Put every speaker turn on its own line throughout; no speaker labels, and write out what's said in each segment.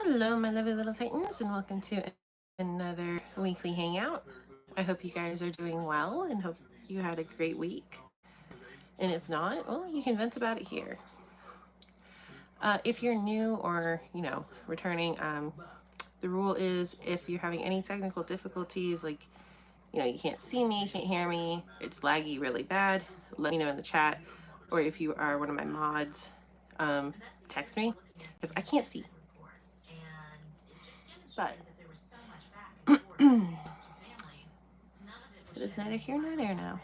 Hello, my lovely little Titans, and welcome to another weekly hangout. I hope you guys are doing well and hope you had a great week. And if not, well, you can vent about it here. If you're new or, returning, the rule is if you're having any technical difficulties, like, you can't see me, you can't hear me, it's laggy really bad, let me know in the chat. Or if you are one of my mods, text me, because I can't see. But it is neither here nor there now.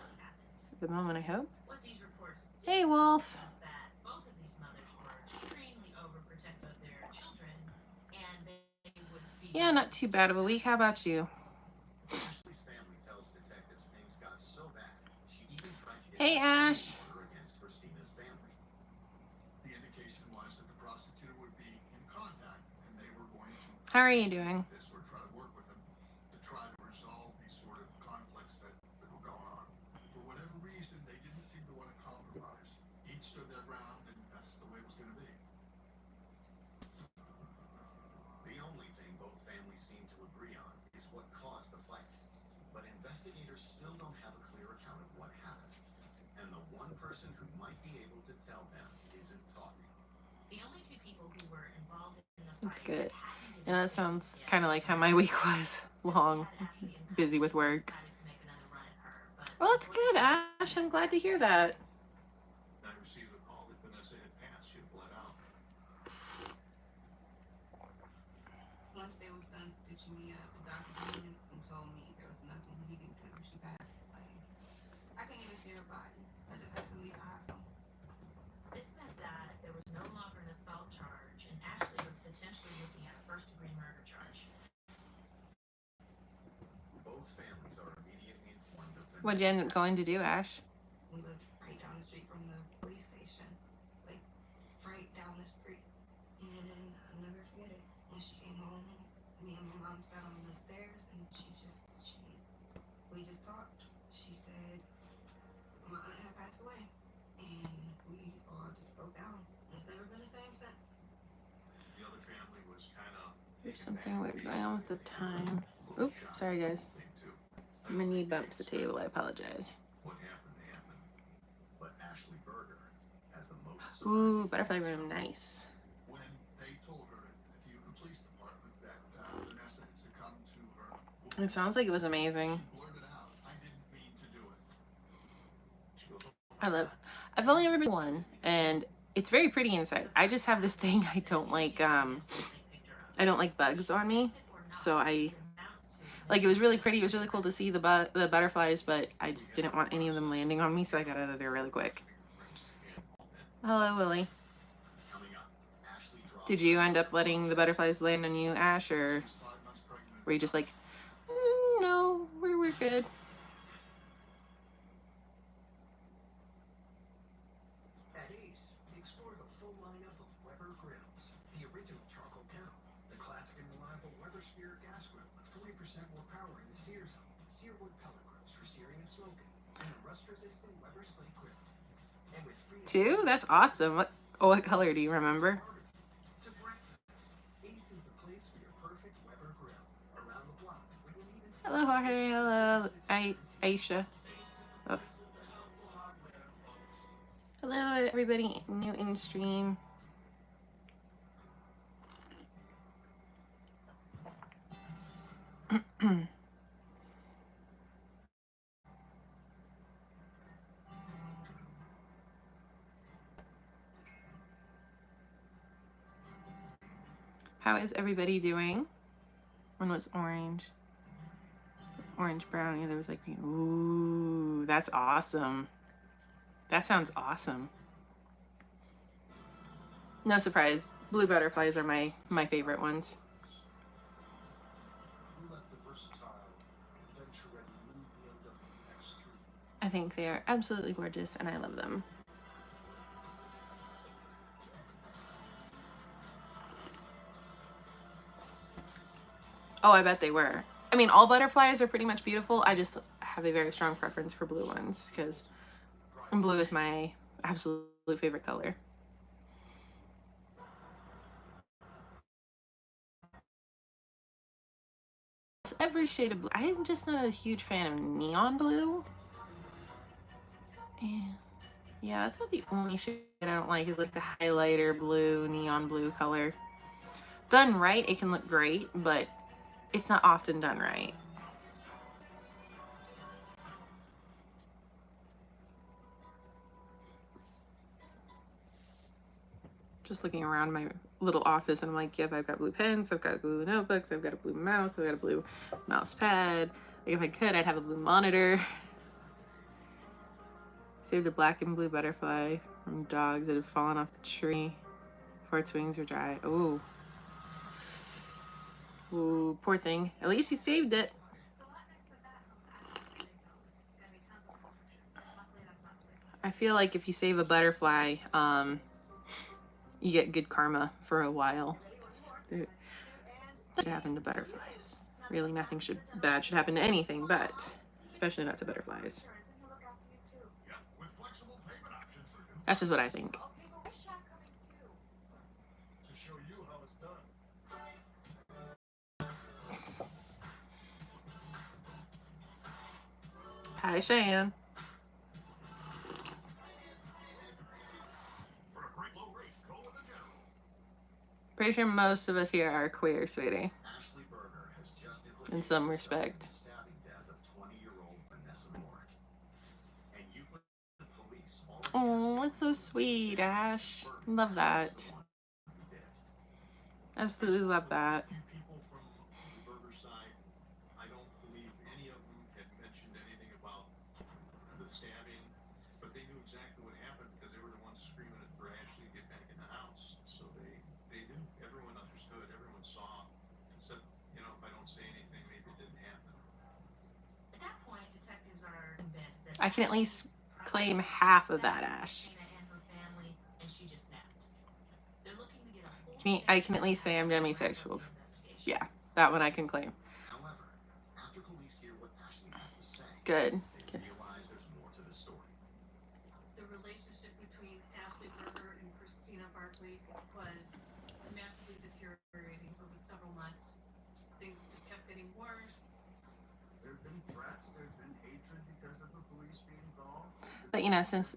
At the moment, I hope. Hey, Wolf. Yeah, not too bad of a week. How about you? Hey, Ash. How are you doing? That's good. And that sounds kind of like how my week was. Long, busy with work. Well, that's good, Ash. I'm glad to hear that.
Once they was done stitching me up, the doctor came in and told me there was nothing he can do. She passed away. I couldn't even see her body. I just had to leave the hospital.
This meant that there was no longer an assault charge, and Ashley was potentially looking at a first-degree murder charge.
What'd you end up going to do, Ash?
We lived right down the street from the police station, like right down the street. And I'll never forget it. When she came home, me and my mom sat on the stairs, and we just talked. She said my aunt had passed away, and we all just broke down. It's never been the same since.
There's something weird going on with the time. Oops, sorry guys. My knee bumped the table. I apologize. Ooh, butterfly room, nice. It sounds like it was amazing. I've only ever been one, and it's very pretty inside. I just have this thing I don't like bugs on me, so it was really pretty. It was really cool to see the butterflies, but I just didn't want any of them landing on me, so I got out of there really quick. Hello, Willie. Did you end up letting the butterflies land on you, Ash, or were you just like, no, we're good? Two? That's awesome. What color do you remember? Hello, Jorge. Hello, Aisha. Oh. Hello, everybody new in stream. How is everybody doing? One was orange. Orange brownie. There was like green. Ooh, that's awesome. That sounds awesome. No surprise. Blue butterflies are my favorite ones. I think they are absolutely gorgeous and I love them. Oh, I bet they were. I mean, all butterflies are pretty much beautiful. I just have a very strong preference for blue ones because blue is my absolute favorite color. every shade of blue. I am just not a huge fan of neon blue. And yeah, that's about the only shade I don't like is like the highlighter blue, neon blue color. Done right, it can look great, but it's not often done right. Just looking around my little office and I'm like, yep, I've got blue pens, I've got blue notebooks, I've got a blue mouse, I've got a blue mouse pad. Like if I could, I'd have a blue monitor. Saved a black and blue butterfly from dogs that had fallen off the tree before its wings were dry. Ooh. Ooh, poor thing. At least you saved it.
The lot next to that home's actually rezoned. Gonna be tons of construction. Luckily, that's not the place.
I feel like if you save a butterfly, you get good karma for a while. What happened to butterflies? Really, nothing bad should happen to anything, but especially not to butterflies. That's just what I think. Hi, Cheyenne. Pretty sure most of us here are queer, sweetie. In some respect. Oh, it's so sweet, Ash. Love that. Absolutely love that. I can at least claim half of that, Ash. I can at least say I'm demisexual. Yeah, that one I can claim. Good.
The relationship between Ashley Berger and Christina Barkley was massively deteriorating over several months. Things just kept getting worse.
There have been threats, there's been hatred because of the police being involved.
But you know, since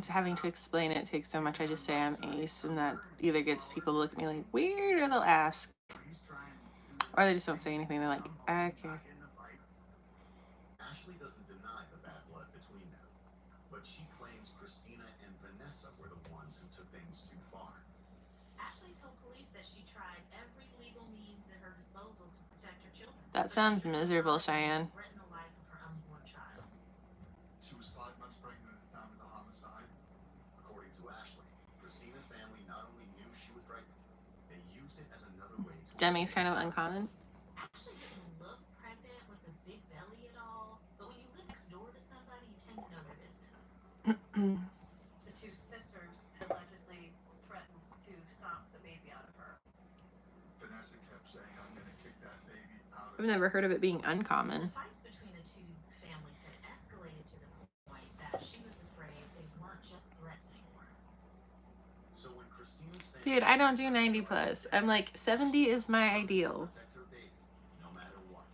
having to explain it takes so much, I just say I'm ace, and that either gets people to look at me like weird, or they'll ask, or they just don't say anything. They're like, okay.
Ashley doesn't deny the bad blood between them, but she claims Christina and Vanessa were the ones who took things too far.
Ashley told police that she tried every legal means at her disposal to protect her children.
That sounds miserable, Cheyenne.
Threaten the life of her unborn child.
She was 5 months pregnant at the time of the homicide. According to Ashley, Christina's family not only knew she was pregnant, they used it as another way to...
Demi's kind of uncommon.
Ashley didn't look pregnant with a big belly at all, but when you live next door to somebody, you tend to know their business.
The two sisters allegedly threatened to stomp the baby out of her.
Vanessa kept saying, I'm going to kick that baby out of...
I've never heard of it being uncommon.
The fights between the two families had escalated to the point that she was afraid they weren't just threats anymore.
So when Christina's family...
Dude, I don't do 90 plus. I'm like, 70 is my ideal.
protect her baby, no matter what.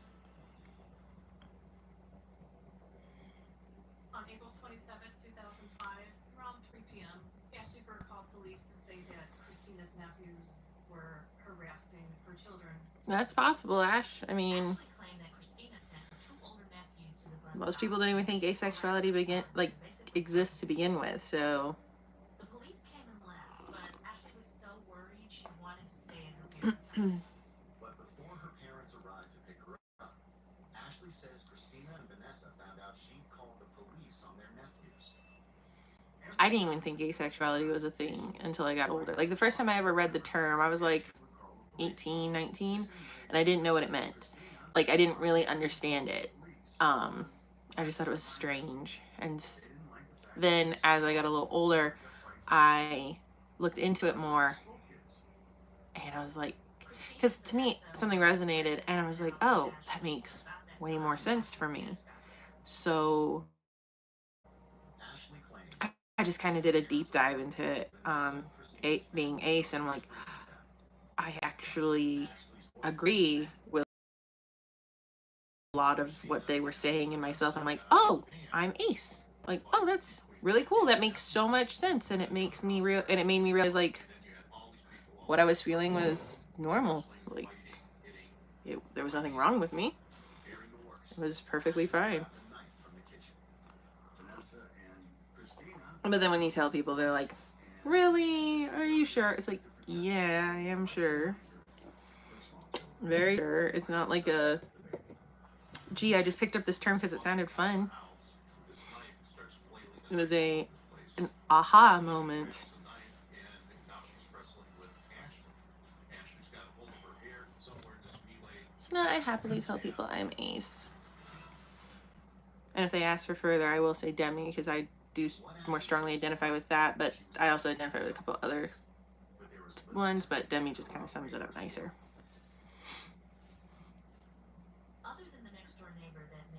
On April 27, 2005, around 3 p.m., Ashley Berger called police to say that Christina's nephews were harassing her children.
That's possible, Ash. I mean,
Ashley claimed that Christina sent her two older nephews to the bus
most
stop
people don't even think asexuality exists to begin with, so...
The police came and left, but Ashley was so worried she wanted to stay in her parents' house.
But before her parents arrived to pick her up, Ashley says Christina and Vanessa found out she'd called the police on their nephews.
I didn't even think asexuality was a thing until I got older. Like, the first time I ever read the term, I was like 18, 19, and I didn't know what it meant. Like, I didn't really understand it. I just thought it was strange. And then as I got a little older, I looked into it more, and I was like, because to me something resonated, and I was like, oh, that makes way more sense for me. So I just kind of did a deep dive into being ace, and I'm like, I actually agree with lot of what they were saying in myself. I'm like, oh, I'm ace. Like, oh, that's really cool. That makes so much sense. And it makes me real. And it made me realize, like, what I was feeling was normal. Like, there was nothing wrong with me. It was perfectly fine. But then when you tell people, they're like, really? Are you sure? It's like, yeah, I am sure. Very sure. It's not like a, gee, I just picked up this term because it sounded fun. It was an aha moment. So now I happily tell people I'm ace. And if they ask for further, I will say demi, because I do more strongly identify with that, but I also identify with a couple other ones, but demi just kind of sums it up nicer.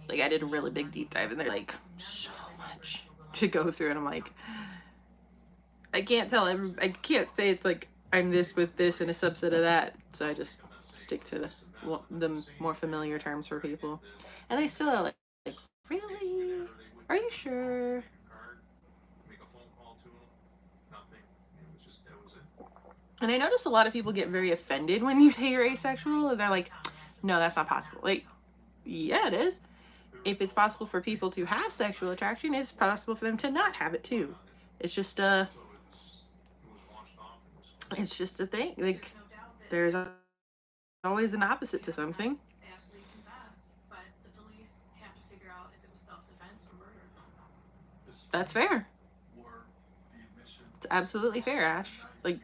Like, I did a really big deep dive, and they're like, so much to go through, and I'm like, I can't tell I can't say it's like I'm this with this and a subset of that, so I just stick to the more familiar terms for people, and they still are like, really? Are you sure? And I notice a lot of people get very offended when you say you're asexual, and they're like, no, that's not possible. Like, yeah, it is. If it's possible for people to have sexual attraction, it's possible for them to not have it too. It's just a thing. Like, there's always an opposite to something.
Ashley confessed, but the police have to figure out if it was self-defense or murder.
That's fair. It's absolutely fair, Ash. Like,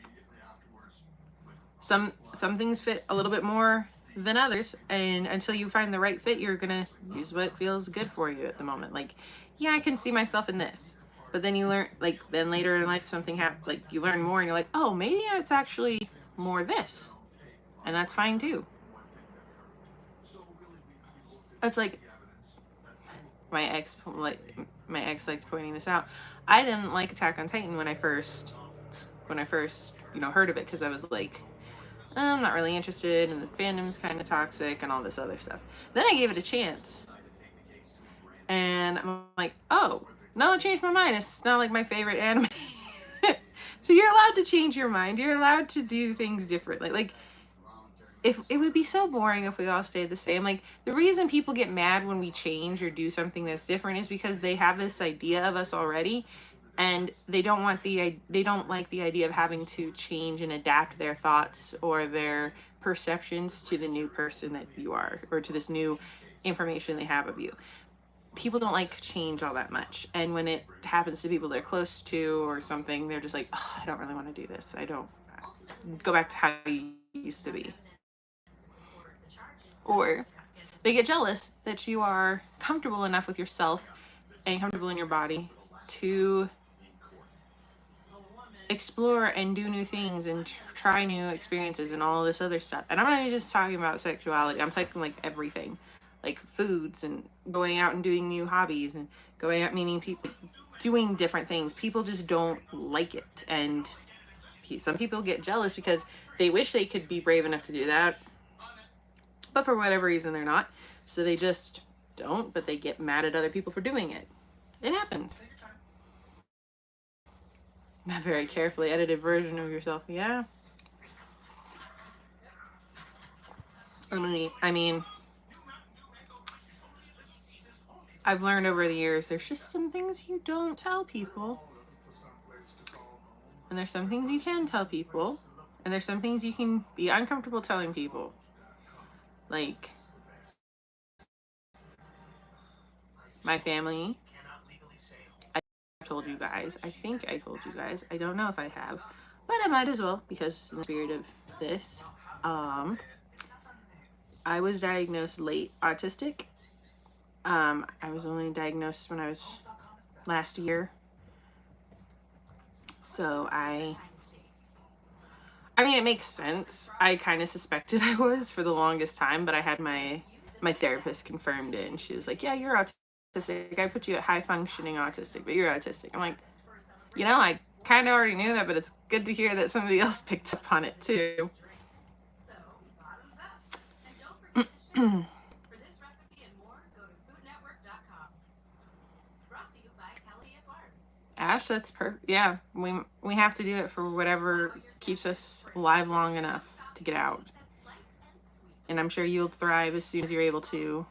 some things fit a little bit more than others, and until you find the right fit, you're gonna use what feels good for you at the moment. Like, yeah, I can see myself in this, but then you learn, like, then later in life something happens, like, you learn more and you're like, oh, maybe it's actually more this, and that's fine too. It's like my ex liked pointing this out. I didn't like Attack on Titan when I first heard of it, because I was like, I'm not really interested, and the fandom's kind of toxic and all this other stuff. Then I gave it a chance, and I'm like, oh, no, it changed my mind. It's not like my favorite anime. So you're allowed to change your mind. You're allowed to do things differently. Like, if it would be so boring if we all stayed the same. Like, the reason people get mad when we change or do something that's different is because they have this idea of us already, and they don't like the idea of having to change and adapt their thoughts or their perceptions to the new person that you are, or to this new information they have of you. People don't like change all that much, and when it happens to people they're close to or something, they're just like, oh, I don't really want to do this. I don't, go back to how you used to be. Or they get jealous that you are comfortable enough with yourself and comfortable in your body to explore and do new things and try new experiences and all this other stuff. And I'm not just talking about sexuality. I'm talking like everything, like foods and going out and doing new hobbies and going out meeting people, doing different things. People just don't like it. And some people get jealous because they wish they could be brave enough to do that, but for whatever reason they're not. So they just don't, but they get mad at other people for doing it. It happens. A very carefully edited version of yourself. Yeah. I mean, I've learned over the years, there's just some things you don't tell people. And there's some things you can tell people. And there's some things you can be uncomfortable telling people. Like, my family. I told you guys. I think I told you guys. I don't know if I have, but I might as well, because in the spirit of this, I was diagnosed late autistic. I was only diagnosed when I was last year. So I mean, it makes sense. I kind of suspected I was for the longest time, but I had my therapist confirmed it, and she was like, yeah, you're autistic. I put you at high functioning autistic, but you're autistic. I'm like, I kind of already knew that, but it's good to hear that somebody else picked up on it too. Ash, that's perfect. Yeah, we have to do it for whatever keeps us alive long enough to get out. And I'm sure you'll thrive as soon as you're able to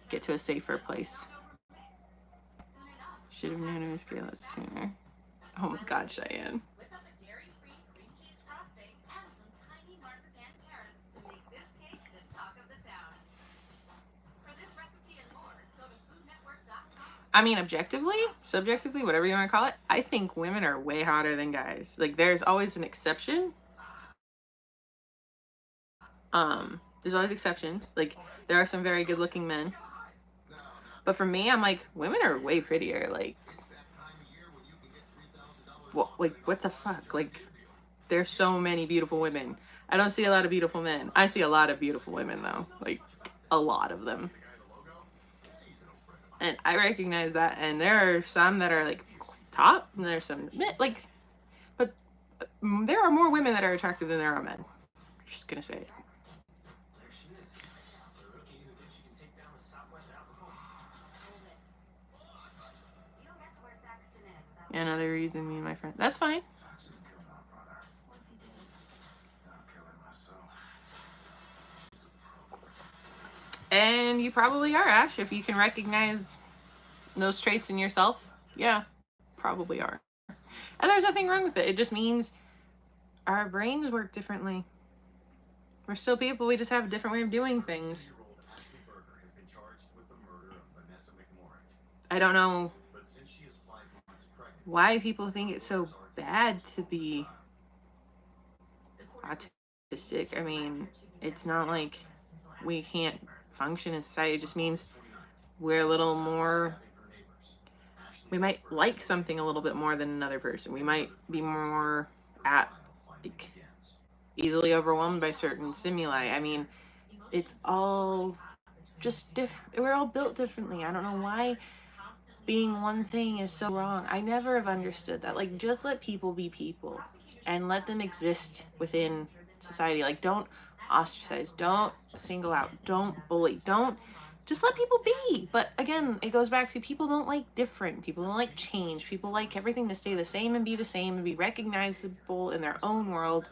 get to a safer place. Should have known it was Gala sooner. Oh my God, Cheyenne.
Whip up a dairy-free cream cheese frosting and some tiny marzipan carrots to make this cake the talk of the town. For this recipe and more, go to foodnetwork.com.
I mean, objectively, subjectively, whatever you want to call it, I think women are way hotter than guys. Like, there's always an exception. There's always exceptions. Like, there are some very good-looking men. But for me, I'm like, women are way prettier. Like, what the fuck? Like, there's so many beautiful women. I don't see a lot of beautiful men. I see a lot of beautiful women, though. Like, a lot of them. And I recognize that. And there are some that are, like, top. And there's some, like, but there are more women that are attractive than there are men. Just gonna say it. Another reason me and my friend. That's fine. And you probably are, Ash. If you can recognize those traits in yourself, yeah, probably are. And there's nothing wrong with it. It just means our brains work differently. We're still people. We just have a different way of doing things. I don't know why people think it's so bad to be autistic. I mean, it's not like we can't function in society. It just means we're a little more, we might like something a little bit more than another person. We might be more like easily overwhelmed by certain stimuli. I mean, it's all just different. We're all built differently. I don't know why being one thing is so wrong. I never have understood that. Like, just let people be people and let them exist within society. Like, don't ostracize, don't single out, don't bully, don't, just let people be. But again, it goes back to people don't like different, people don't like change, people like everything to stay the same and be recognizable in their own world,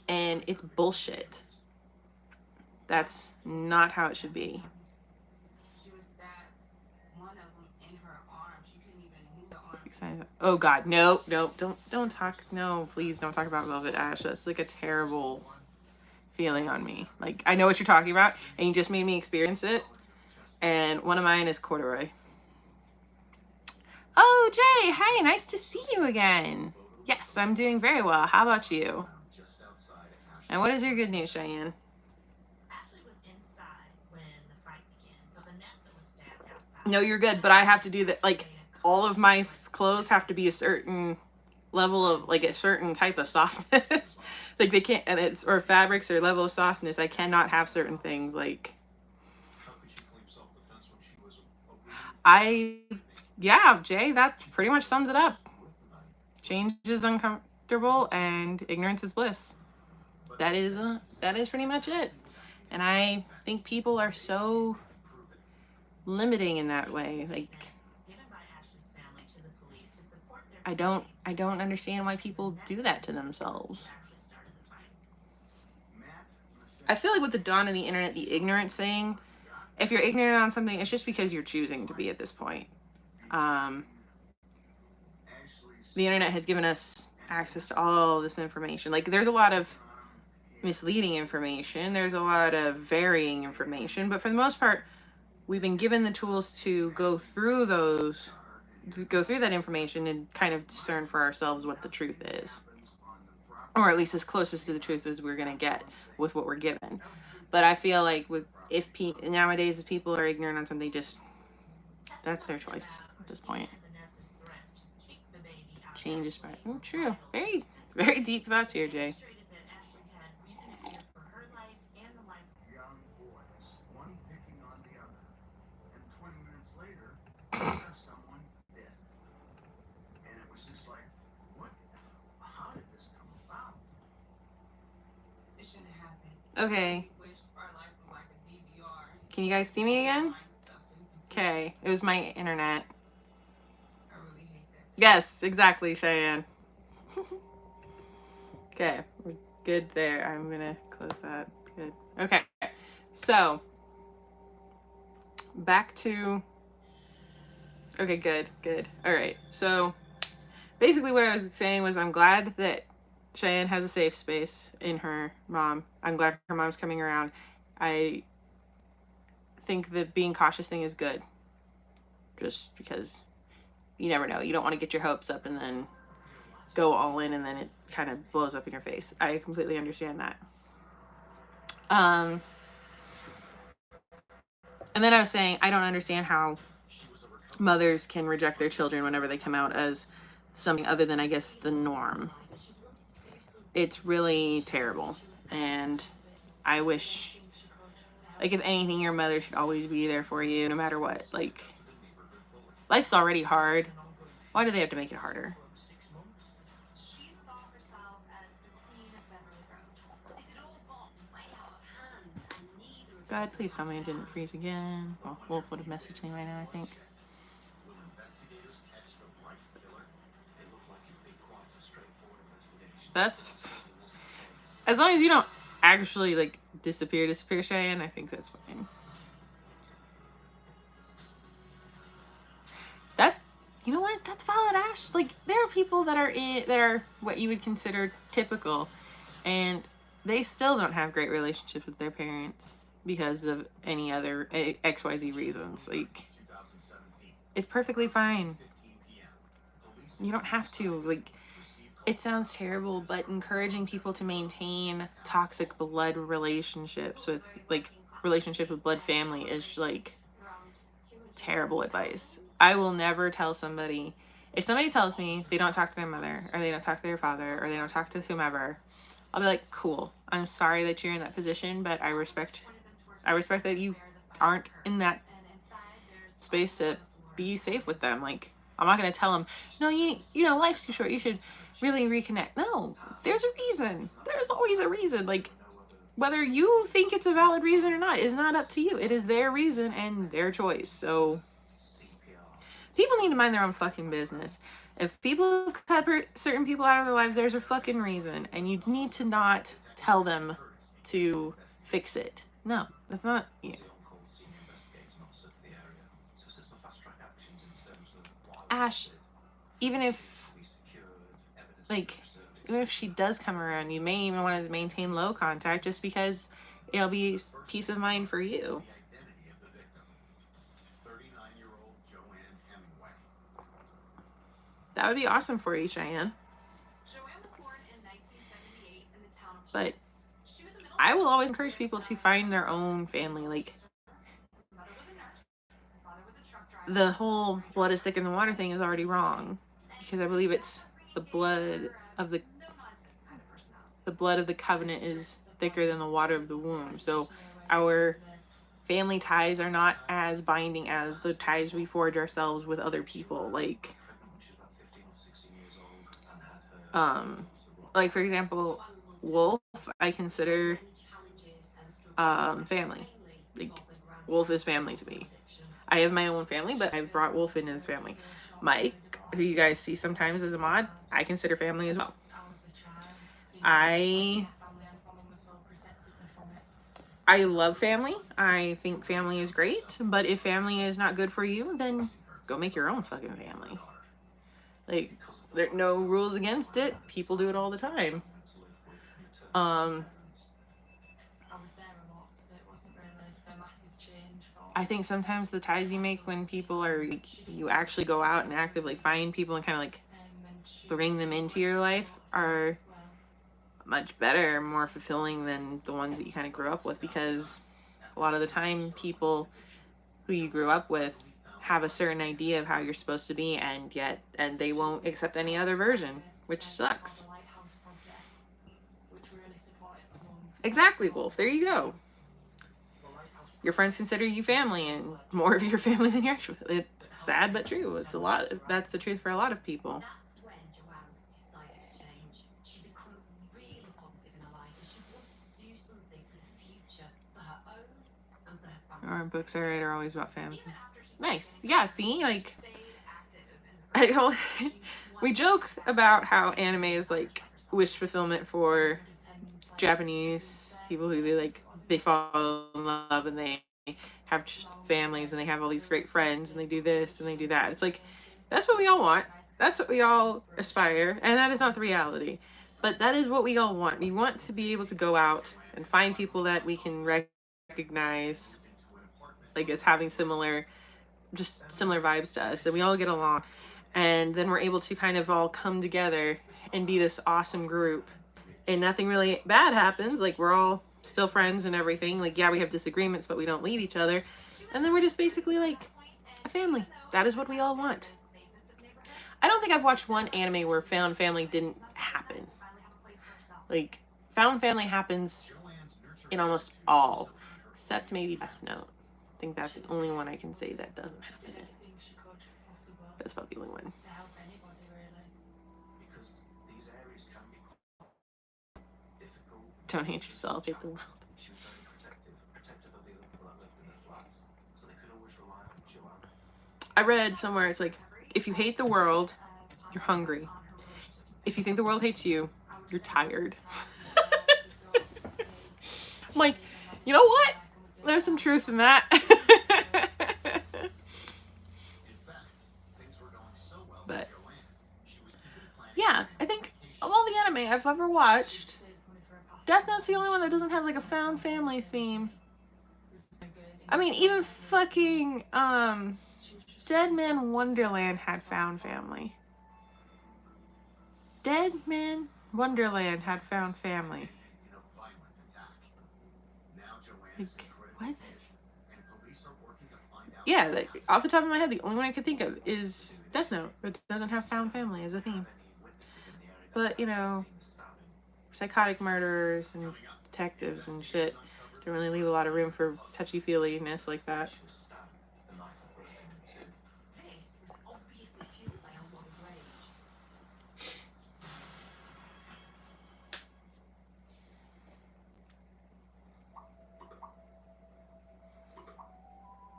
and it's bullshit. That's not how it should be. Oh God, no, don't talk. No, please don't talk about Velvet Ash. That's like a terrible feeling on me. Like, I know what you're talking about, and you just made me experience it. And one of mine is corduroy. Oh, Jay, hi, nice to see you again. Yes, I'm doing very well. How about you? And what is your good news, Cheyenne?
Ashley was inside when the fight began, but Vanessa was stabbed outside.
No, you're good, but I have to do that. Like, all of my clothes have to be a certain level of, like, a certain type of softness. Like, they can't, and it's, or fabrics or level of softness. I cannot have certain things. Like, yeah, Jay, that pretty much sums it up. Change is uncomfortable and ignorance is bliss. That is pretty much it. And I think people are so limiting in that way. Like, I don't understand why people do that to themselves. I feel like with the dawn of the internet, the ignorance thing, if you're ignorant on something, it's just because you're choosing to be at this point. The internet has given us access to all this information. Like, there's a lot of misleading information. There's a lot of varying information. But for the most part, we've been given the tools to go through that information and kind of discern for ourselves what the truth is. Or at least as closest to the truth as we're going to get with what we're given. But I feel like nowadays, if people are ignorant on something, that's their choice at this point. Change is right. Oh, true. Very, very deep thoughts here, Jay.
Young boys, one picking on the other, and 20 minutes later, there's someone dead. And it was just like, what? How did this come about?
It shouldn't happen.
Okay.
We wish our life was like a DVR.
Can you guys see me again?
Find stuff so we can
Okay. It was my internet.
I really hate
Yes, exactly, Cheyenne. Okay, we're good there. I'm gonna close that. Good. Okay, so back to. Okay, good. All right, so basically what I was saying was I'm glad that Cheyenne has a safe space in her mom. I'm glad her mom's coming around. I think the being cautious thing is good, just because you never know. You don't want to get your hopes up and then go all in and then it kind of blows up in your face. I completely understand that. And then I was saying I don't understand how mothers can reject their children whenever they come out as something other than, I guess, the norm. It's really terrible. And I wish, like, if anything, your mother should always be there for you no matter what. Like, life's already hard. Why do they have to make it harder?
She saw herself as the queen of Beverly Road. This had all got way out of hand, and neither of
God, please tell me it didn't freeze again. Well, Wolf would have messaged me right now, I think. That's... As long as you don't actually, like, disappear, Cheyenne, I think that's fine. That... You know what? That's valid, Ash. Like, there are people that are what you would consider typical, and they still don't have great relationships with their parents because of any other XYZ reasons. Like, it's perfectly fine. You don't have to. Like, it sounds terrible, but encouraging people to maintain toxic blood relationships with, like, relationship with blood family is, like, terrible advice. I will never tell somebody, if somebody tells me they don't talk to their mother or they don't talk to their father or they don't talk to whomever, I'll be like, cool, I'm sorry that you're in that position, but I respect that you aren't in that space to be safe with them. Like, I'm not going to tell them, no, you know, life's too short, you should really reconnect. No, there's a reason. There's always a reason. Like, whether you think it's a valid reason or not is not up to you. It is their reason and their choice. So people need to mind their own fucking business. If people cut certain people out of their lives, there's a fucking reason, and you need to not tell them to fix it. No, that's not you. Ash, even if, like, even if she does come around, you may even want to maintain low contact just because it'll be peace of mind for you. That would be awesome for you, Cheyenne.
Joanne was born in 1978 in the town of
But I will always encourage people to find their own family. Like,
mother was a nurse, father was a truck driver.
the whole blood is thicker than water thing is already wrong, because I believe it's the blood of the covenant is thicker than the water of the womb. So our family ties are not as binding as the ties we forge ourselves with other people. Like for example, Wolf, I consider family. Like, Wolf is family to me. I have my own family, but I've brought Wolf in as family. Mike, who you guys see sometimes as a mod, I consider family as well. I love family. I think family is great, but if family is not good for you, then go make your own fucking family. Like, there are no rules against it. People do it all the time. I think sometimes the ties you make when people are, like, you actually go out and actively find people and kind of like bring them into your life are much better, more fulfilling than the ones that you kind of grew up with, because a lot of the time people who you grew up with have a certain idea of how you're supposed to be, and they won't accept any other version, which sucks. Exactly, Wolf. There you go. Your friends consider you family, and more of your family than you're actually. It's sad but true. It's a lot. That's the truth for a lot of people.
That's when Joanne decided to change. She became really positive in her life, and she wanted to do something for the future, for her own and for her family.
Our books are always about family. Nice. Yeah, see? Like, I don't. We joke about how anime is like wish fulfillment for Japanese people who they fall in love and they have families and they have all these great friends and they do this and they do that. It's like that's what we all want. That's what we all aspire, and that is not the reality. But that is what we all want. We want to be able to go out and find people that we can recognize like as having similar vibes to us, and we all get along, and then we're able to kind of all come together and be this awesome group, and nothing really bad happens. Like we're all still friends and everything. Like yeah, we have disagreements, but we don't leave each other, and then we're just basically like a family. That is what we all want. I don't think I've watched one anime where found family didn't happen. Like found family happens in almost all, except maybe Death Note. I think that's the only one I can say that doesn't happen in. That's about the only one.
Because these areas can be difficult.
Don't hate yourself, hate the world.
She was very protective of the other people that lived in the flats, so they could always rely on Joanne.
I read somewhere it's like, if you hate the world, you're hungry. If you think the world hates you, you're tired. I'm like, you know what? There's some truth in that. But yeah, I think of all the anime I've ever watched, Death Note's the only one that doesn't have like a found family theme. I mean, even fucking Dead Man Wonderland had found family. Dead Man Wonderland had found family. Like, what? Yeah, like, off the top of my head, the only one I could think of is Death Note. It doesn't have found family as a theme. But, you know, psychotic murderers and detectives and shit don't really leave a lot of room for touchy-feely-ness like that.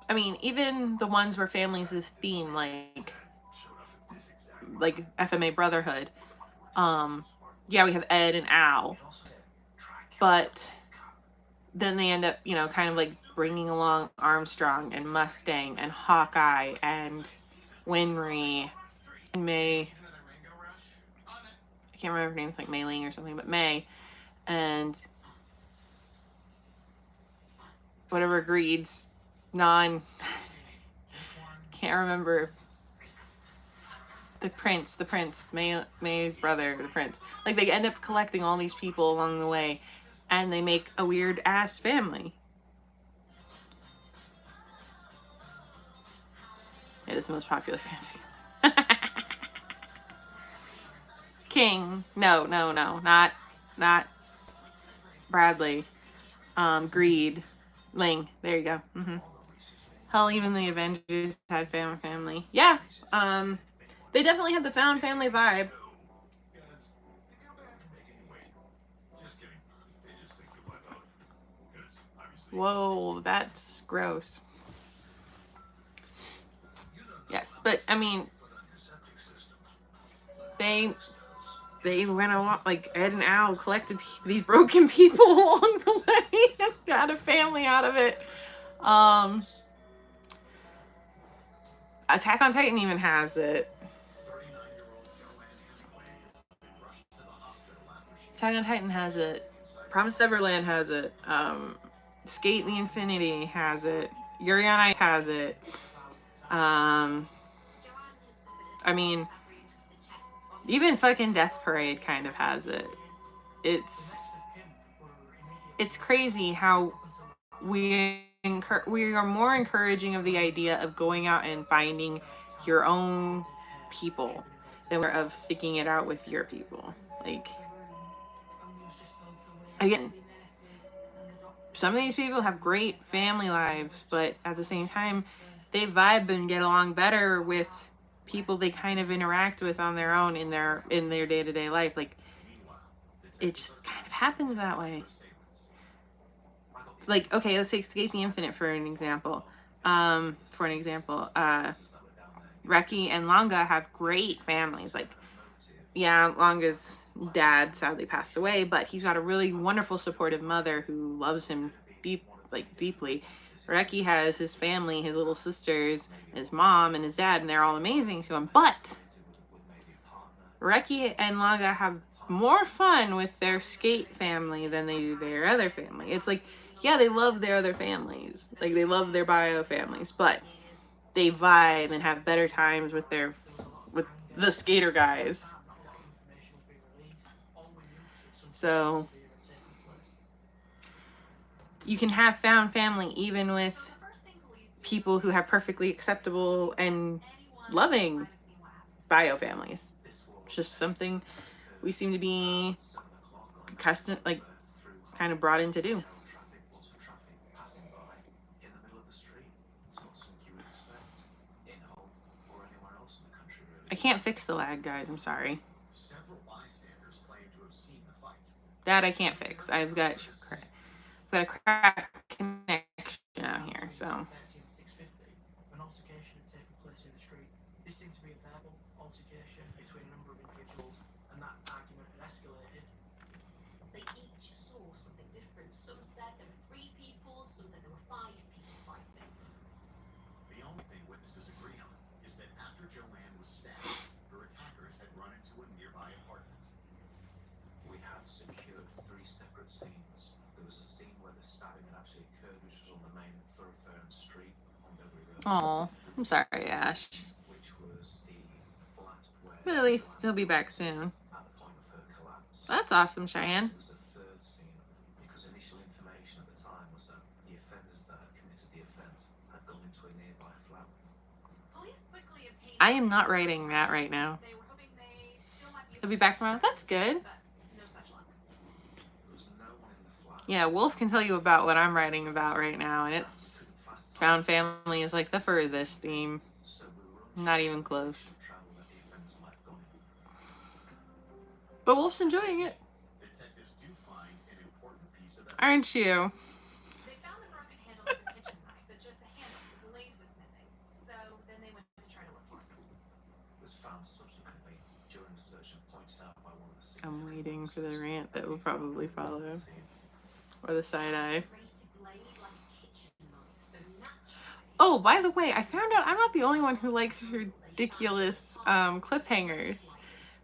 I mean, even the ones where families is theme, like FMA Brotherhood. Yeah, we have Ed and Al, but then they end up, you know, kind of like bringing along Armstrong and Mustang and Hawkeye and Winry and May. I can't remember her name's like Mei Ling or something, but May and whatever Greed's can't remember. The prince, May's brother, the prince. Like, they end up collecting all these people along the way, and they make a weird ass family. Yeah, that's the most popular fanfic. King, no, not Bradley. Greed, Ling. There you go. Hell, even the Avengers had found family. Yeah. They definitely have the found family vibe. Whoa, that's gross. Yes, but I mean, they went along, like Ed and Al collected these broken people along the way and got a family out of it. Attack on Titan even has it. Attack on Titan has it. Promised Neverland has it. Skate the Infinity has it. Yuri on Ice has it. I mean, even fucking Death Parade kind of has it. It's crazy how we are more encouraging of the idea of going out and finding your own people than we're of sticking it out with your people. Like, again, some of these people have great family lives, but at the same time, they vibe and get along better with people they kind of interact with on their own in their day-to-day life. Like, it just kind of happens that way. Like, okay, let's take Escape the Infinite for an example. Reki and Langa have great families. Like, yeah, Langa's dad sadly passed away, but he's got a really wonderful, supportive mother who loves him deeply. Reki has his family, his little sisters, his mom, and his dad, and they're all amazing to him. But Reki and Langa have more fun with their skate family than they do their other family. It's like, yeah, they love their other families. Like, they love their bio families, but they vibe and have better times with the skater guys. So you can have found family even with people who have perfectly acceptable and loving bio families. It's just something we seem to be custom, like, kind of brought in to do. I can't fix the lag, guys. I'm sorry.
Several bystanders claim to have seen the fight.
That I can't fix. I've got a crack connection out here, so.
An altercation had taken place in the street. This seemed to be a verbal altercation between a number of individuals, and that argument had escalated.
They each saw something different. Some said there were 3 people, some that there were 5 people fighting.
The only thing witnesses agree on is that after Joanne was stabbed, her attackers had run into a nearby apartment.
We had secured 3 separate scenes. There was a scene where the stabbing had actually occurred, which was on the main thoroughfare and street on Beverly Road.
Oh, I'm sorry, Ash.
Which was the flat where,
But at least he'll be back soon.
at the point of her collapse.
That's awesome, Cheyenne.
It was the 3rd scene because initial information at the time was that the offenders that had committed the offence had gone into a nearby flat.
Police quickly obtained.
I am not writing that right now.
They were hoping they still might be
He'll be back tomorrow. That's good.
but no such luck.
There was no one in the flat.
Yeah, Wolf can tell you about what I'm writing about right now, and it's found family is like the furthest theme.
So we were
Not even close.
travel that the offenders might have gone in.
But Wolf's enjoying it,
Detectives do find an important piece of evidence.
aren't you?
They found the broken handle of the kitchen knife, but just the handle. The blade was missing. So then they went to try to look for it.
It was found subsequently during the search and pointed out by one of the scene
I'm waiting
offenders.
for the rant that will probably follow,
Scene.
or the side eye.
Serrated blade like a kitchen knife, so naturally.
Oh, by the way, I found out I'm not the only one who likes ridiculous cliffhangers.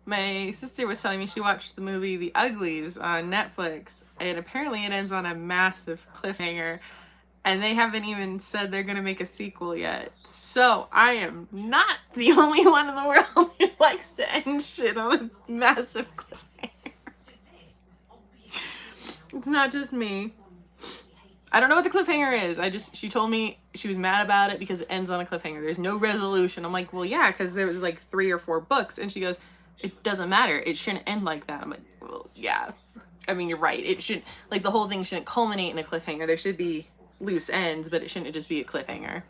My sister was telling me she watched the movie The Uglies on Netflix, and apparently it ends on a massive cliffhanger, and they haven't even said they're going to make a sequel yet. So I am not the only one in the world who likes to end shit on a massive cliffhanger. It's not just me. I don't know what the cliffhanger is. She told me she was mad about it because it ends on a cliffhanger. There's no resolution. I'm like, well, yeah, because there was like 3 or 4 books. And she goes, it doesn't matter. It shouldn't end like that. I'm like, well, yeah. I mean, you're right. It shouldn't, like, the whole thing shouldn't culminate in a cliffhanger. There should be loose ends, but it shouldn't just be a cliffhanger.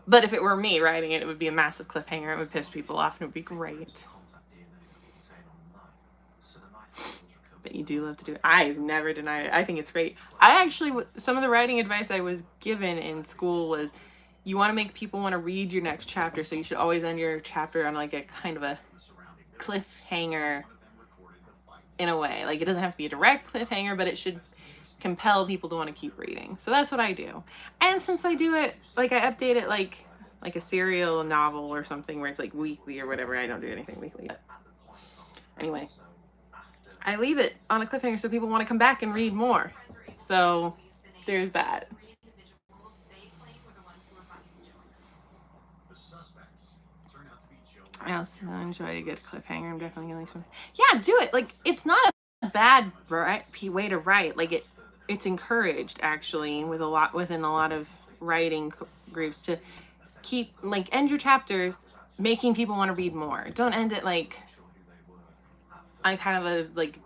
But if it were me writing it, it would be a massive cliffhanger. It would piss people off and it would be great. But you do love to do it. I've never denied it. I think it's great. I actually, some of the writing advice I was given in school was, you want to make people want to read your next chapter, so you should always end your chapter on like a kind of a cliffhanger in a way. Like, it doesn't have to be a direct cliffhanger, but it should compel people to want to keep reading. So that's what I do. And since I do it, like, I update it like a serial novel or something where it's like weekly or whatever. I don't do anything weekly. But anyway, I leave it on a cliffhanger so people want to come back and read more. So there's that.
The suspects turn out to be Joe.
I also enjoy a good cliffhanger. I'm definitely gonna leave some. Yeah, do it. Like, it's not a bad way to write. Like, it's encouraged actually within a lot of writing groups to keep, like, end your chapters making people want to read more. Don't end it like on kind of a like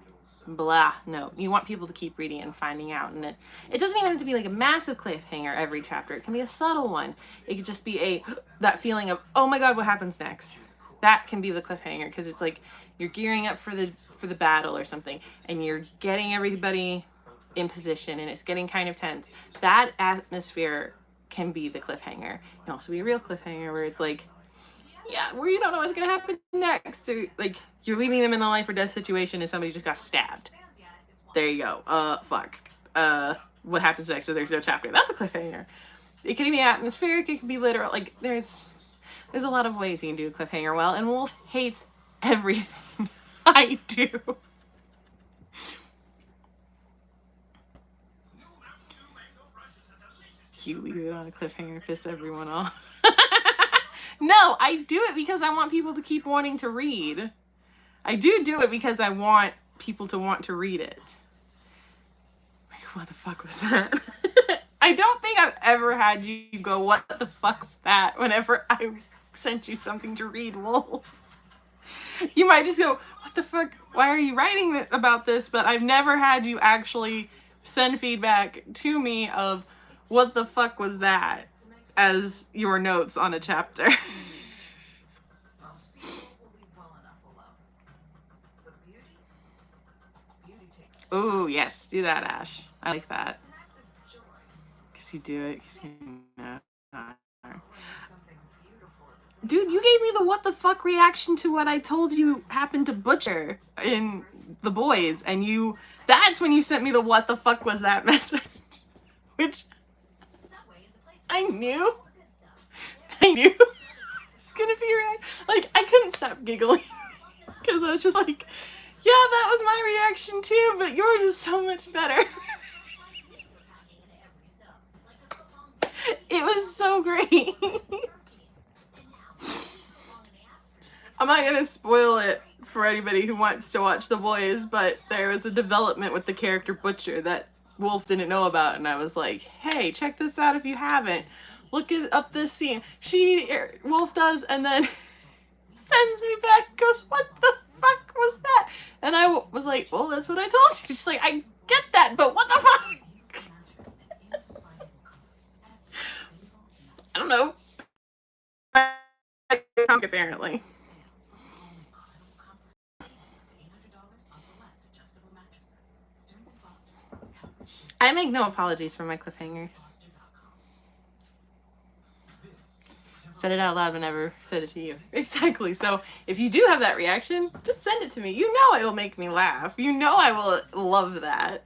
blah. No, you want people to keep reading and finding out, and it doesn't even have to be like a massive cliffhanger every chapter. It can be a subtle one. It could just be that feeling of, oh my god, what happens next? That can be the cliffhanger, because it's like you're gearing up for the battle or something, and you're getting everybody in position and it's getting kind of tense. That atmosphere can be the cliffhanger. It can also be a real cliffhanger where it's like, yeah, where you don't know what's gonna happen next. Or like you're leaving them in a life or death situation and somebody just got stabbed. There you go. Fuck. What happens next if there's no chapter? That's a cliffhanger. It can be atmospheric, it can be literal. Like there's a lot of ways you can do a cliffhanger well, and Wolf hates everything I do. You leave it on a cliffhanger, piss everyone off. No, I do it because I want people to keep wanting to read. I do it because I want people to want to read it. Like, what the fuck was that? I don't think I've ever had you go, what the fuck was that? Whenever I sent you something to read, Wolf. You might just go, what the fuck? Why are you writing about this? But I've never had you actually send feedback to me of what the fuck was that as your notes on a chapter.
Most people will leave well enough alone. But beauty takes
Ooh, yes, do that, Ash. I like that.
an act of joy.
Because you do it. 'Cause you know.
Something beautiful at the same
Dude, you gave me the what the fuck reaction to what I told you happened to Butcher in The Boys, and that's when you sent me the what the fuck was that message. Which I knew it's gonna be right. Like, I couldn't stop giggling because I was just like, yeah, that was my reaction too, but yours is so much better. It was so great. I'm not gonna spoil it for anybody who wants to watch The Boys, but there was a development with the character Butcher that Wolf didn't know about, and I was like, hey, check this out if you haven't. Look up this scene. Wolf does, and then sends me back, goes, what the fuck was that? And I was like, well, that's what I told you. She's like, I get that, but what the fuck? I don't know. Apparently. I make no apologies for my cliffhangers. Said it out loud but never said it to you. Exactly. So if you do have that reaction, just send it to me. You know it'll make me laugh. You know I will love that.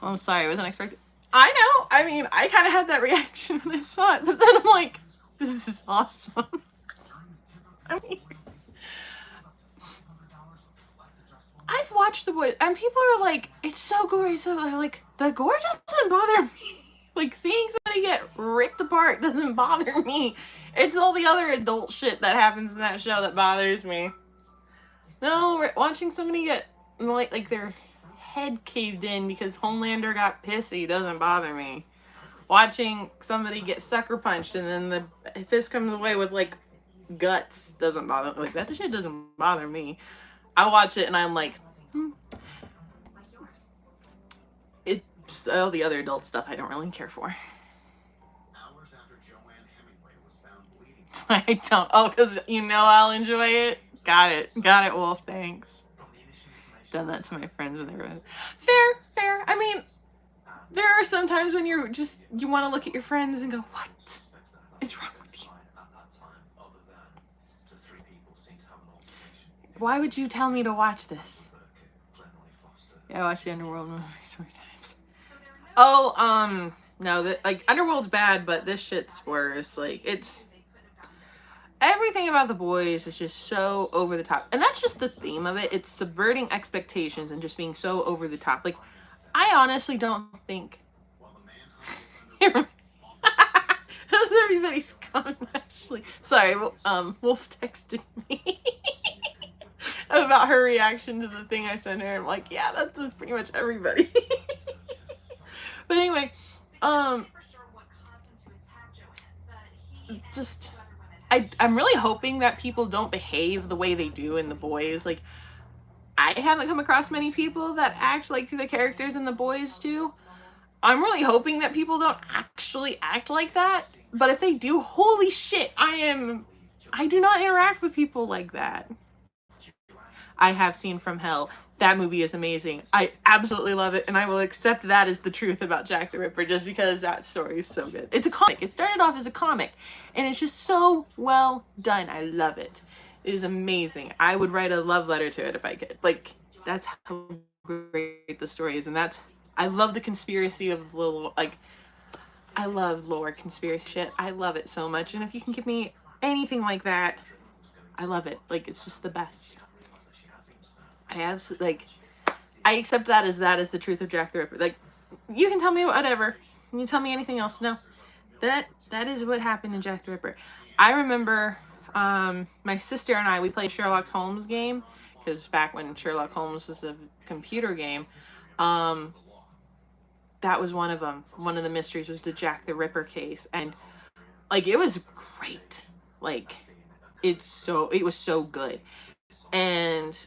Oh, I'm sorry. It was unexpected. I know. I mean, I kind of had that reaction when I saw it, but then I'm like, this is awesome. I mean, I've watched The Boys, and people are like, it's so gory. So I'm like, the gore doesn't bother me. Like, seeing somebody get ripped apart doesn't bother me. It's all the other adult shit that happens in that show that bothers me. No, watching somebody get, like their head caved in because Homelander got pissy doesn't bother me. Watching somebody get sucker punched and then the fist comes away with, like, guts doesn't bother me. Like, that shit doesn't bother me. I watch it and I'm like, it's all the other adult stuff I don't really care for.
Hours after Joanne Hemingway was found bleeding.
I don't. Oh, because you know I'll enjoy it. Got it, Wolf. Thanks. Done that to my friends when they were fair. I mean, there are some times when you want to look at your friends and go, what is wrong with you? Why would you tell me to watch this? Yeah, I watched the Underworld movie so many times. Oh, no, like, Underworld's bad, but this shit's worse. Like, it's... Everything about The Boys is just so over the top. And that's just the theme of it. It's subverting expectations and just being so over the top. Like, I honestly don't think... How's everybody's coming, actually? Sorry, Wolf texted me about her reaction to the thing I sent her. I'm like, yeah, that was pretty much everybody. But anyway, just... I'm really hoping that people don't behave the way they do in The Boys. Like, I haven't come across many people that act like the characters in The Boys do. I'm really hoping that people don't actually act like that. But if they do, holy shit, I do not interact with people like that. I have seen From Hell.
that movie is amazing. I absolutely love it, and I will accept that as the truth about Jack the Ripper just because that story is so good. It's a comic. It started off as a comic, and it's just so well done. I love it. It is amazing. I would write a love letter to it if I could. Like, that's how great the story is, and that's, I love the conspiracy of little, like, I love lore conspiracy shit. I love it so much, and if you can give me anything like that, I love it. Like, it's just the best. I absolutely, like, I accept that as the truth of Jack the Ripper. Like, you can tell me whatever. You can tell me anything else. No, that is what happened in Jack the Ripper. I remember my sister and I, we played Sherlock Holmes game, because back when Sherlock Holmes was a computer game, that was one of them. One of the mysteries was the Jack the Ripper case, and like, it was great. Like, it was so good, and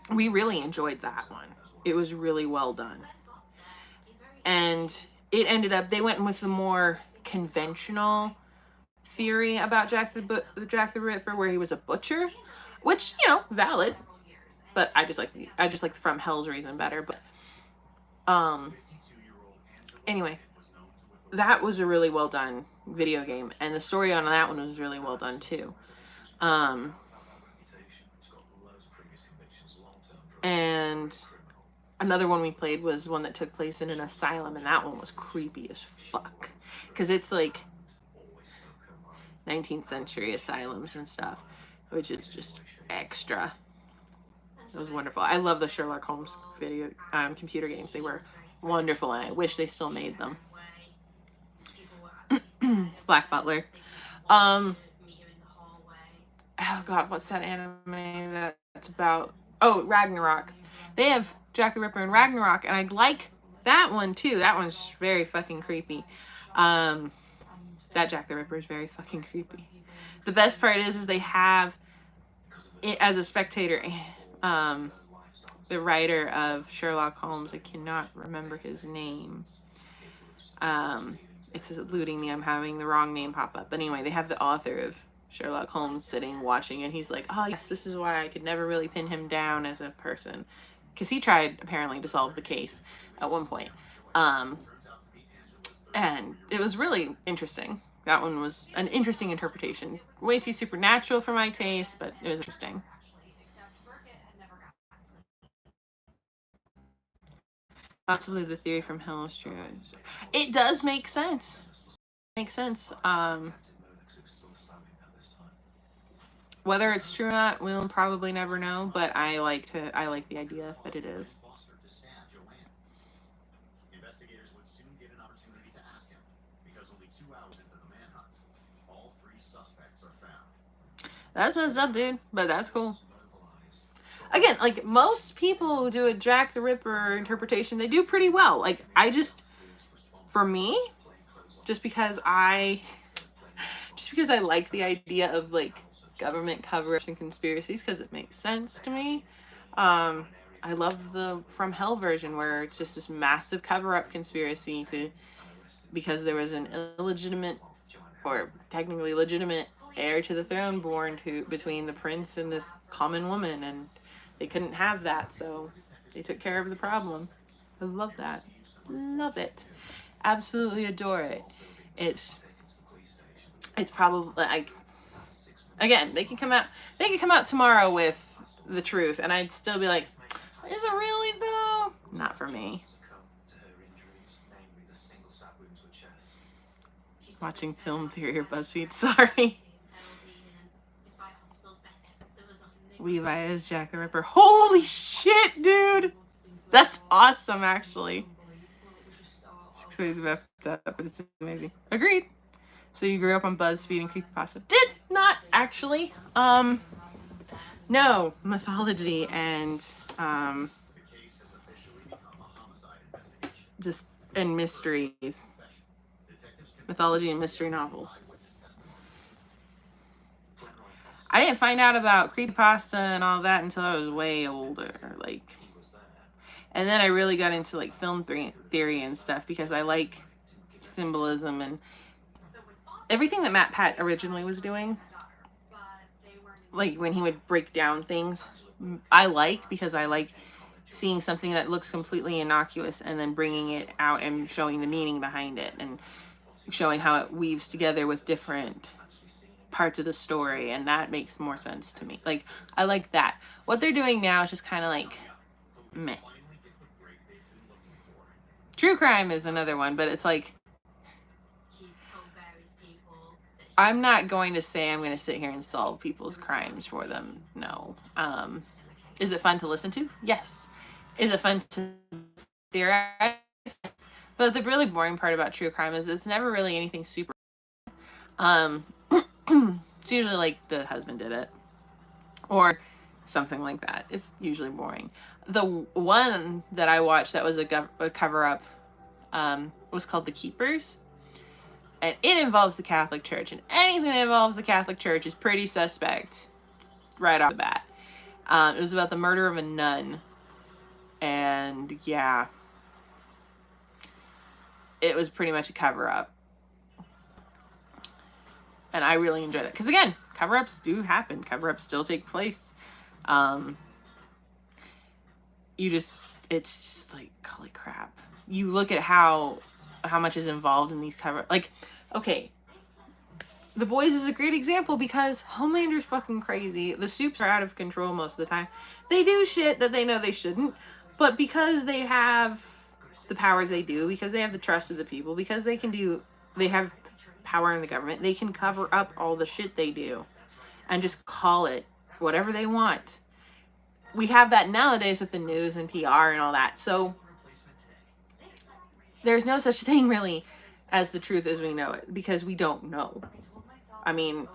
we really enjoyed that one. It was really well done. And it ended up, they went with the more conventional theory about Jack the Ripper, where he was a butcher, which, you know, valid. But I just like From Hell's Reason better. But anyway, that was a really well done video game, and the story on that one was really well done too. And another one we played was one that took place in an asylum, and that one was creepy as fuck, because it's like 19th century asylums and stuff, which is just extra. It was wonderful. I love the Sherlock Holmes video computer games. They were wonderful, and I wish they still made them. Black Butler. Oh god, what's that anime that's about? Oh, Ragnarok. They have Jack the Ripper and Ragnarok, and I like that one too. That one's very fucking creepy. That Jack the Ripper is very fucking creepy. The best part is they have it as a spectator. The writer of Sherlock Holmes, I cannot remember his name. It's eluding me. I'm having the wrong name pop up. But anyway, they have the author of Sherlock Holmes sitting watching, and he's like, oh yes, this is why I could never really pin him down as a person, because he tried apparently to solve the case at one point, and it was really interesting. That one was an interesting interpretation, way too supernatural for my taste, but it was interesting. Possibly the theory from hell is true. It does make sense. Makes sense. Whether it's true or not, we'll probably never know, but I like the idea that it is.
Investigators would soon get an opportunity to ask him, because only 2 hours into the manhunt, all 3 suspects are found.
That's messed up, dude, but that's cool. Again, like, most people who do a Jack the Ripper interpretation, they do pretty well. Like, for me, just because I like the idea of, like, government cover-ups and conspiracies, because it makes sense to me. I love the From Hell version, where it's just this massive cover-up conspiracy because there was an illegitimate, or technically legitimate, heir to the throne born between the prince and this common woman, and they couldn't have that, so they took care of the problem. I love that. Love it. Absolutely adore it. It's probably, like, again, they could come out tomorrow with the truth, and I'd still be like, is it really though? Not for me. Watching Film Theory or BuzzFeed, sorry. Levi is Jack the Ripper. Holy shit, dude! That's awesome, actually. 6 ways of effed up, but it's amazing. Agreed. So you grew up on BuzzFeed and creepypasta. Did not, actually. No, mythology and, and mysteries. Mythology and mystery novels. I didn't find out about creepypasta and all that until I was way older, like, and then I really got into, like, film theory and stuff, because I like symbolism and everything that Matt Pat originally was doing. like when he would break down things, I like, because I like seeing something that looks completely innocuous and then bringing it out and showing the meaning behind it and showing how it weaves together with different parts of the story, and that makes more sense to me. Like, I like that. What they're doing now is just kind of like meh. True crime is another one, but it's like, I'm not going to say I'm going to sit here and solve people's crimes for them. No. Is it fun to listen to? Yes. Is it fun to theorize? But the really boring part about true crime is it's never really anything super. It's usually like the husband did it or something like that. It's usually boring. The one that I watched that was a cover-up was called The Keepers. And it involves the Catholic Church. And anything that involves the Catholic Church is pretty suspect right off the bat. It was about the murder of a nun. And yeah, it was pretty much a cover-up. And I really enjoyed it. Because again, cover-ups do happen. Cover-ups still take place. It's just like, holy crap. You look at how much is involved in these like, okay, The Boys is a great example because Homelander's fucking crazy. The Supes are out of control most of the time. They do shit that they know they shouldn't, but because they have the powers they do, because they have the trust of the people, because they have power in the government, they can cover up all the shit they do and just call it whatever they want. We have that nowadays with the news and PR and all that. So there's no such thing really as the truth as we know it, because we don't know. I mean,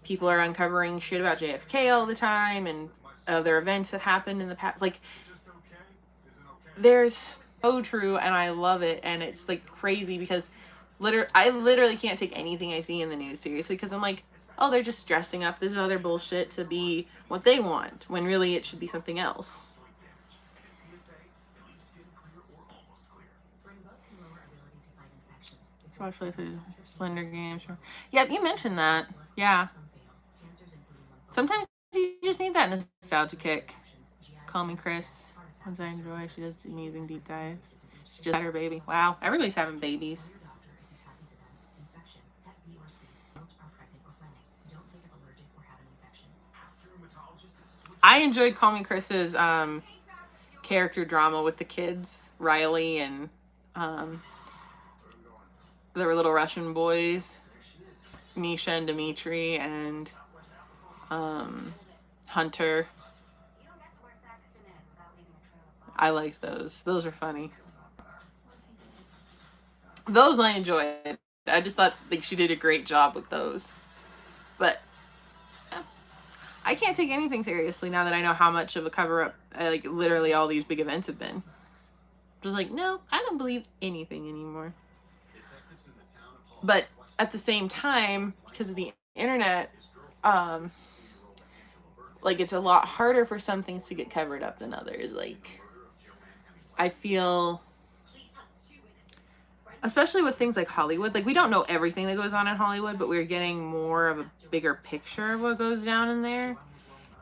people are uncovering shit about JFK all the time and other events that happened in the past. Like, there's so true, and I love it, and it's like crazy because I literally can't take anything I see in the news seriously, because I'm like, oh, they're just dressing up this other bullshit to be what they want, when really it should be something else. Slender Games. Yeah, you mentioned that. Yeah. Sometimes you just need that nostalgia kick. Call Me Chris. Ones I enjoy. She does amazing deep dives. She just had her baby. Wow. Everybody's having babies. I enjoyed Call Me Chris's character drama with the kids, Riley and the little Russian boys, Misha and Dimitri and Hunter. I liked those. Those are funny. Those I enjoyed. I just thought like she did a great job with those. But I can't take anything seriously now that I know how much of a cover-up like literally all these big events have been. Just like, no, I don't believe anything anymore. But at the same time, because of the internet, like it's a lot harder for some things to get covered up than others. Like, I feel, especially with things like Hollywood, like we don't know everything that goes on in Hollywood, but we're getting more of a bigger picture of what goes down in there.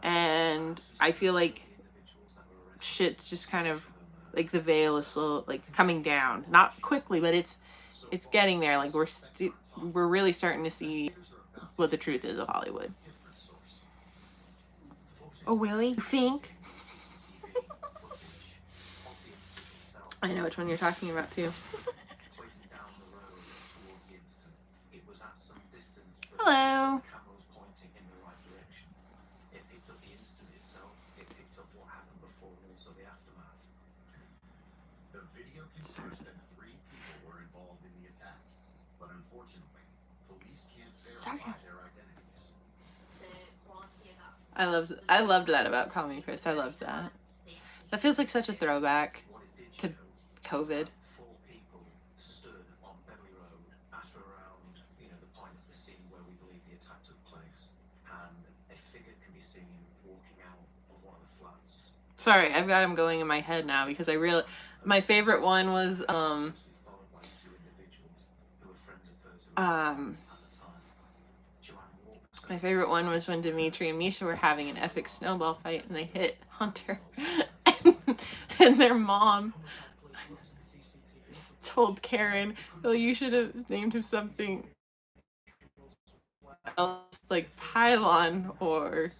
And I feel like shit's just kind of like the veil is slow, like coming down, not quickly, but it's getting there. Like we're really starting to see what the truth is of Hollywood. Oh, really? You think? I know which one you're talking about too. Hello.
The video confirms that 3 people were involved in the attack, but unfortunately, police can't verify their identities.
I loved that about Call Me Chris. I loved that. That feels like such a throwback to COVID.
4 people stood on Beverly Road at around, the point of the scene where we believe the attack took place, and a figure can be seen walking out of one of the flats.
Sorry, I've got him going in my head now because my favorite one was My favorite one was when Dimitri and Misha were having an epic snowball fight and they hit Hunter. And their mom told Karen, oh, you should have named him something else, like Pylon or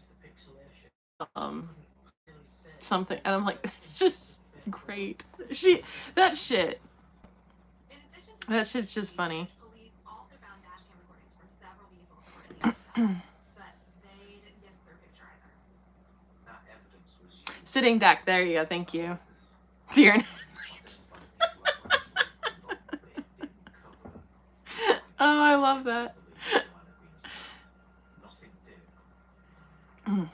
something. And I'm like, just great. That shit's just funny.
Police also found dash cam recordings from several vehicles that were in the area, but they didn't get a clear picture either.
That evidence was used
Sitting duck, there you go, thank you. Dear headlights. Oh, I love that.
Nothing did.
However,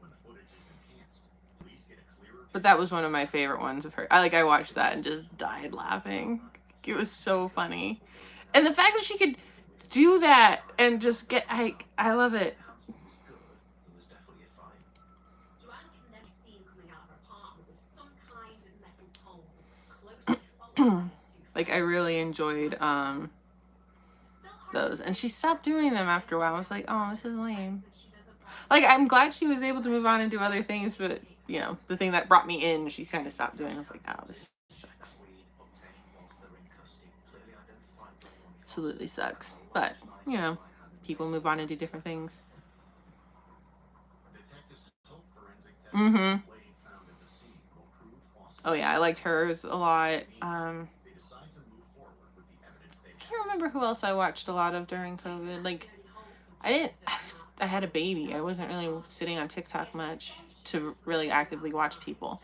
when the footage is enhanced, police get a clearer
But that was one of my favorite ones of her. I watched that and just died laughing. It was so funny. And the fact that she could do that and just get, I love it.
Hanson was good. There was definitely a fight.
Joanne can then be seen coming out of her apartment with some kind of metal pole closely followed by the two
Like, I really enjoyed
Still hard
those. And she stopped doing them after a while. I was like, oh, this is lame.
that she doesn't
Like, I'm glad she was able to move on and do other things, but, you know, the thing that brought me in, she kind of stopped doing. I was like, oh, this sucks.
We obtained whilst they were in custody clearly identified by one
Absolutely sucks. But, you know, people move on and do different things.
detectives hope forensic tests
Mm-hmm.
blade found at the scene will prove Foster.
Oh, yeah, I liked hers a lot.
They decide to move forward with the evidence they
I can't remember who else I watched a lot of during COVID. Like, I had a baby. I wasn't really sitting on TikTok much to really actively watch people.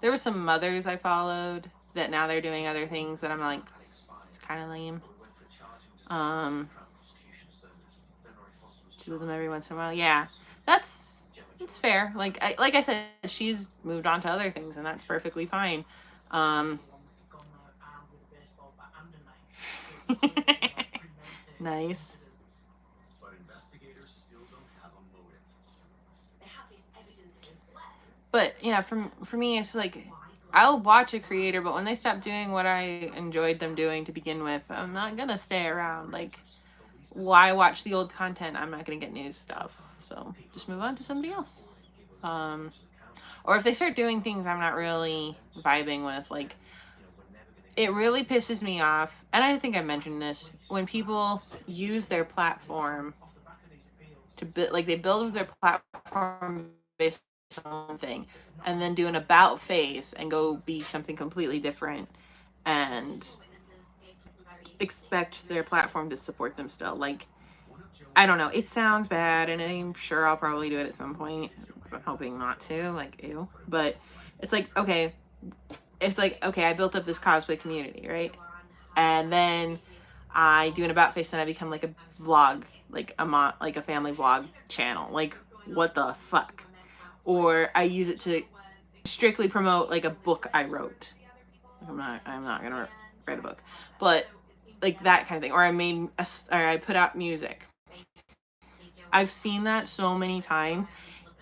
There were some mothers I followed that now they're doing other things that I'm like, it's kind of lame. She does them every once in a while. Yeah, that's fair. Like I said, she's moved on to other things, and that's perfectly fine. Nice.
But investigators still don't have a motive.
They have this evidence that is fled.
But yeah, for me, it's like I'll watch a creator, but when they stop doing what I enjoyed them doing to begin with, I'm not gonna stay around. Like, why watch the old content? I'm not gonna get new stuff. So just move on to somebody else. Or if they start doing things I'm not really vibing with, like, it really pisses me off, and I think I mentioned this, when people use their platform to they build their platform based on one thing, and then do an about face and go be something completely different, and expect their platform to support them still. Like, I don't know. It sounds bad, and I'm sure I'll probably do it at some point. I'm hoping not to. Like, ew. But it's like, okay. It's like, okay, I built up this cosplay community, right? And then I do an about face and I become like a vlog, like a family vlog channel. Like, what the fuck? Or I use it to strictly promote like a book I wrote. I'm not gonna write a book, but like that kind of thing. Or I put out music. I've seen that so many times,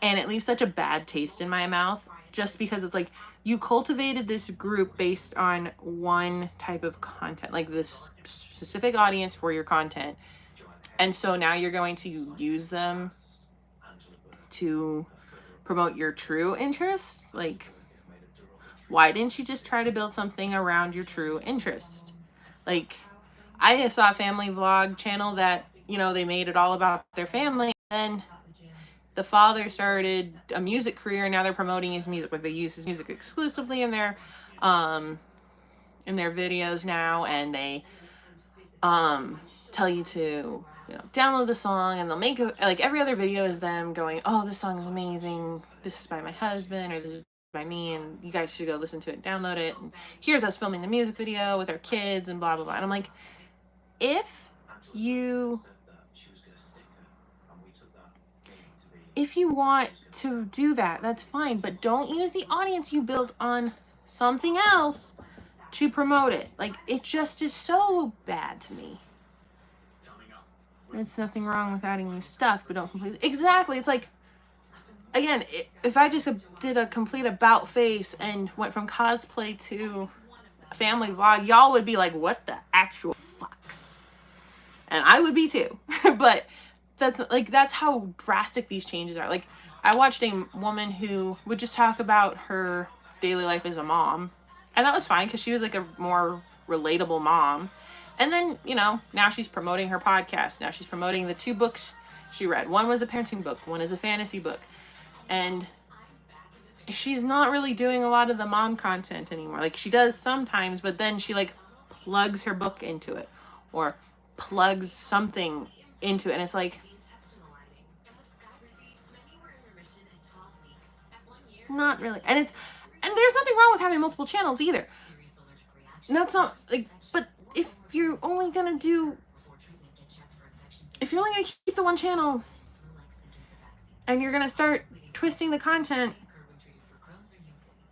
and it leaves such a bad taste in my mouth, just because it's like, you cultivated this group based on one type of content, like this specific audience for your content. And so now you're going to use them to promote your true interests. Like, why didn't you just try to build something around your true interest? Like, I saw a family vlog channel that, you know, they made it all about their family, and the father started a music career, and now they're promoting his music. Like, they use his music exclusively in their videos now, and they tell you to, you know, download the song, and they'll make it like every other video is them going, oh, this song is amazing, this is by my husband, or this is by me, and you guys should go listen to it and download it, and here's us filming the music video with our kids and blah blah blah. And I'm like, if you want to do that, that's fine, but don't use the audience you built on something else to promote it. Like, it just is so bad to me. It's nothing wrong with adding new stuff, but don't completely. Exactly. It's like, again, if I just did a complete about face and went from cosplay to a family vlog, y'all would be like, what the actual fuck? And I would be too. But that's how drastic these changes are. Like, I watched a woman who would just talk about her daily life as a mom, and that was fine because she was like a more relatable mom. And then, you know, now she's promoting her podcast. Now she's promoting the 2 books she read. One was a parenting book, one is a fantasy book. And she's not really doing a lot of the mom content anymore. Like, she does sometimes, but then she like plugs her book into it or plugs something into it, and it's like, not really. And there's nothing wrong with having multiple channels either. That's not like, but if you're only gonna keep the one channel and you're gonna start twisting the content,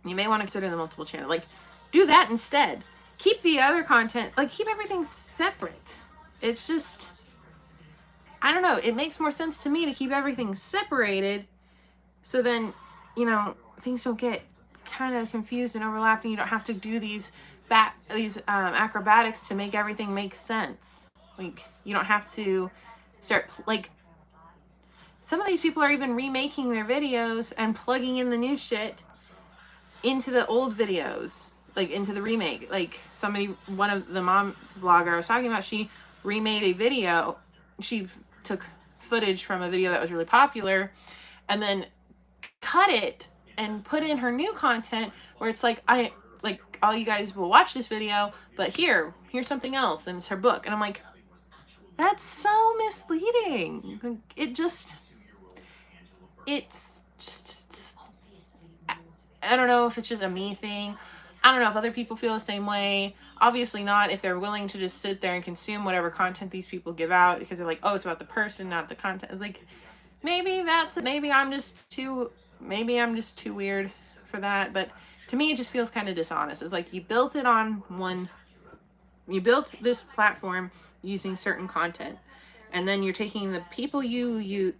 you may want to consider the multiple channel. Like, do that instead. Keep the other content, like, keep everything separate. It's just, I don't know, it makes more sense to me to keep everything separated, so then, you know, things don't get kind of confused and overlapped, and you don't have to do these acrobatics to make everything make sense. Like, you don't have to start, like, some of these people are even remaking their videos and plugging in the new shit into the old videos, like into the remake. Like, one of the mom vlogger I was talking about, she remade a video. She took footage from a video that was really popular and then cut it and put in her new content where it's like, all you guys will watch this video, but here's something else, and it's her book. And I'm like, that's so misleading. It's just I don't know if it's just a me thing. I don't know if other people feel the same way. Obviously not if they're willing to just sit there and consume whatever content these people give out, because they're like, oh, it's about the person, not the content. It's like, maybe I'm just too weird for that. But to me, it just feels kind of dishonest. It's like, you built this platform using certain content, and then you're taking the people you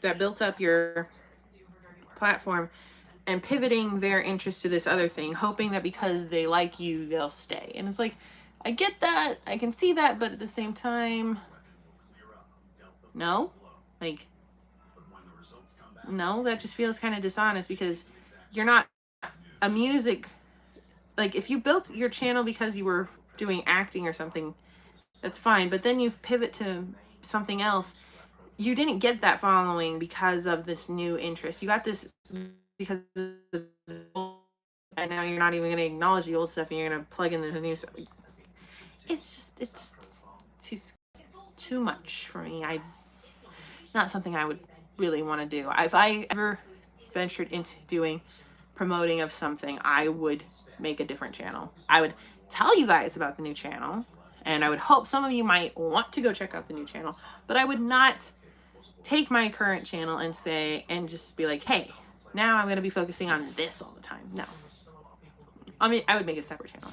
that built up your platform and pivoting their interest to this other thing, hoping that because they like you, they'll stay. And it's like, I get that, I can see that, but at the same time, no, like, no, that just feels kind of dishonest, because you're not a music, like, if you built your channel because you were doing acting or something, that's fine, but then you pivot to something else. You didn't get that following because of this new interest. You got this because of the old, and now you're not even going to acknowledge the old stuff, and you're going to plug in the new stuff. It's too much for me. Not something I would really want to do. If I ever ventured into doing promoting of something, I would make a different channel. I would tell you guys about the new channel, and I would hope some of you might want to go check out the new channel, but I would not take my current channel and just be like, hey, now I'm going to be focusing on this all the time. No. I mean, I would make a separate channel.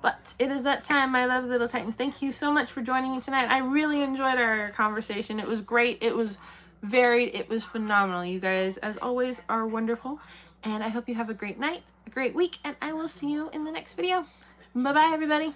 But it is that time, my lovely little Titans. Thank you so much for joining me tonight. I really enjoyed our conversation. It was great. It was varied. It was phenomenal. You guys, as always, are wonderful. And I hope you have a great night, a great week, and I will see you in the next video. Bye-bye, everybody.